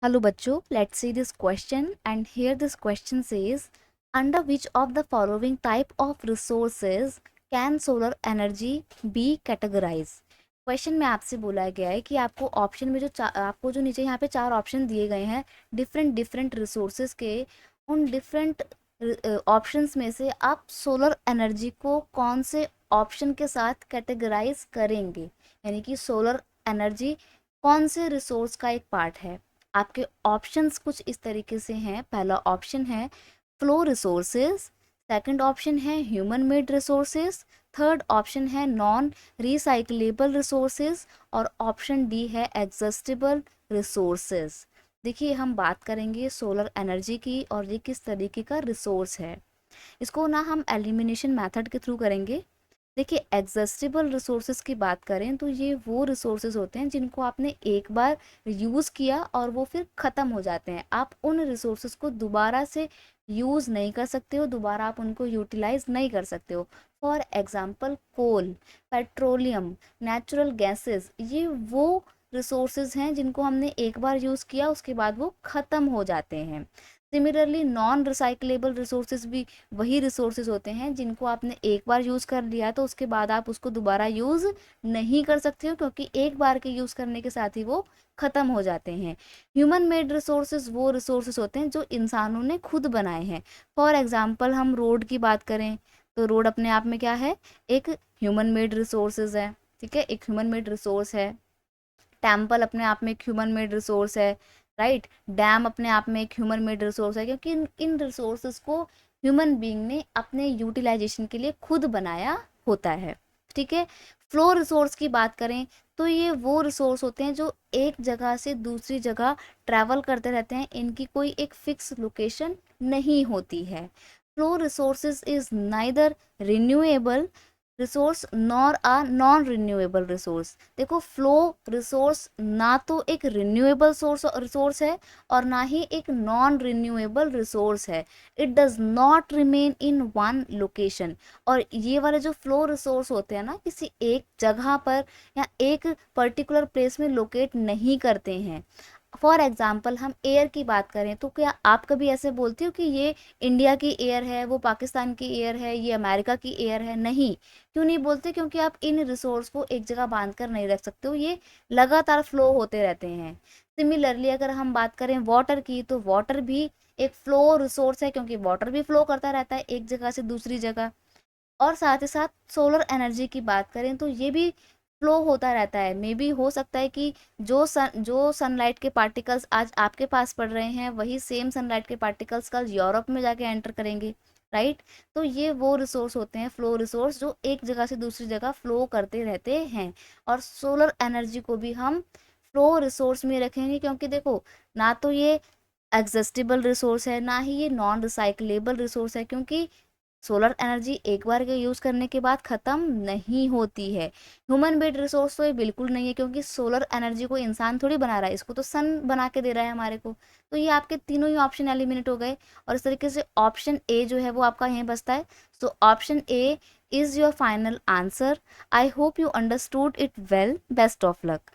Hello बच्चों, let's see this question and here this question says under which of the following type of resources can solar energy be categorized। Question में आपसे बोला गया है कि आपको ऑप्शन में आपको जो नीचे यहाँ पे चार ऑप्शन दिए गए हैं डिफरेंट डिफरेंट रिसोर्सेज के, उन डिफरेंट ऑप्शंस में से आप सोलर एनर्जी को कौन से ऑप्शन के साथ कैटेगराइज करेंगे, यानी कि सोलर एनर्जी कौन से रिसोर्स का एक पार्ट है। आपके ऑप्शंस कुछ इस तरीके से हैं। पहला ऑप्शन है फ्लो रिसोर्सेज, सेकंड ऑप्शन है human made resources, third option है नॉन रिसाइकलेबल रिसोर्सेज और ऑप्शन डी है एग्जॉस्टेबल रिसोर्सेज। देखिए, हम बात करेंगे सोलर एनर्जी की और ये किस तरीके का रिसोर्स है। इसको ना हम एलिमिनेशन मेथड के थ्रू करेंगे। देखिए, एग्जॉस्टेबल रिसोर्सेज की बात करें तो ये वो रिसोर्सेज होते हैं जिनको आपने एक बार यूज़ किया और वो फिर ख़त्म हो जाते हैं। आप उन रिसोर्सेज को दोबारा से यूज़ नहीं कर सकते हो, दोबारा आप उनको यूटिलाइज नहीं कर सकते हो। For example coal, petroleum, natural gases, ये वो रिसोर्सेज हैं जिनको हमने एक बार यूज़ किया उसके बाद वो ख़त्म हो जाते हैं। सिमिलरली नॉन रिसाइकलेबल रिसोर्सेज भी वही रिसोर्सेज होते हैं जिनको आपने एक बार यूज़ कर लिया तो उसके बाद आप उसको दोबारा यूज़ नहीं कर सकते हो, क्योंकि एक बार के यूज़ करने के साथ ही वो ख़त्म हो जाते हैं। ह्यूमन मेड रिसोर्सेज वो रिसोर्सेज होते हैं जो इंसानों ने खुद बनाए हैं। फॉर एग्जांपल हम रोड की बात करें तो रोड अपने आप में क्या है, एक ह्यूमन मेड रिसोर्सेज है। ठीक है, एक ह्यूमन मेड रिसोर्स है। टेम्पल अपने आप में एक ह्यूमन मेड रिसोर्स है, राइट। डैम अपने आप में एक ह्यूमन मेड रिसोर्स है, क्योंकि इन रिसोर्सेज को ह्यूमन बीइंग ने अपने यूटिलाइजेशन के लिए खुद बनाया होता है। ठीक है। फ्लो रिसोर्स की बात करें तो ये वो रिसोर्स होते हैं जो एक जगह से दूसरी जगह ट्रैवल करते रहते हैं, इनकी कोई एक फिक्स लोकेशन नहीं होती है। Flow resources is neither renewable resource nor a non renewable resource. देखो, फ्लो रिसोर्स ना तो एक रिन्यूएबल सोर्स रिसोर्स है और ना ही एक नॉन रिन्यूएबल रिसोर्स है। It does not remain in one location. और ये वाले जो फ्लो रिसोर्स होते हैं ना, किसी एक जगह पर या एक पर्टिकुलर प्लेस में लोकेट नहीं करते हैं। फॉर एग्जाम्पल हम एयर की बात करें तो क्या आप कभी ऐसे बोलते हो कि ये इंडिया की एयर है, वो पाकिस्तान की एयर है, ये अमेरिका की एयर है? नहीं। क्यों नहीं बोलते? क्योंकि आप इन रिसोर्स को एक जगह बांध कर नहीं रख सकते हो, ये लगातार फ्लो होते रहते हैं। सिमिलरली अगर हम बात करें वाटर की तो वाटर भी एक फ्लो रिसोर्स है, क्योंकि वाटर भी फ्लो करता रहता है एक जगह से दूसरी जगह। और साथ ही साथ सोलर एनर्जी की बात करें तो ये भी फ्लो होता रहता है। मे बी हो सकता है कि जो सनलाइट के पार्टिकल्स आज आपके पास पड़ रहे हैं वही सेम सनलाइट के पार्टिकल्स कल यूरोप में जाके एंटर करेंगे, राइट। तो ये वो रिसोर्स होते हैं फ्लो रिसोर्स जो एक जगह से दूसरी जगह फ्लो करते रहते हैं। और सोलर एनर्जी को भी हम फ्लो रिसोर्स में रखेंगे, क्योंकि देखो, ना तो ये एग्जस्टेबल रिसोर्स है ना ही ये नॉन रिसाइकलेबल रिसोर्स है, क्योंकि सोलर एनर्जी एक बार के यूज़ करने के बाद ख़त्म नहीं होती है। ह्यूमन मेड रिसोर्स तो ये बिल्कुल नहीं है, क्योंकि सोलर एनर्जी को इंसान थोड़ी बना रहा है, इसको तो सन बना के दे रहा है हमारे को। तो ये आपके तीनों ही ऑप्शन एलिमिनेट हो गए और इस तरीके से ऑप्शन ए जो है वो आपका यहीं बचता है। So option A is your final answer. I hope you understood it well. Best of luck.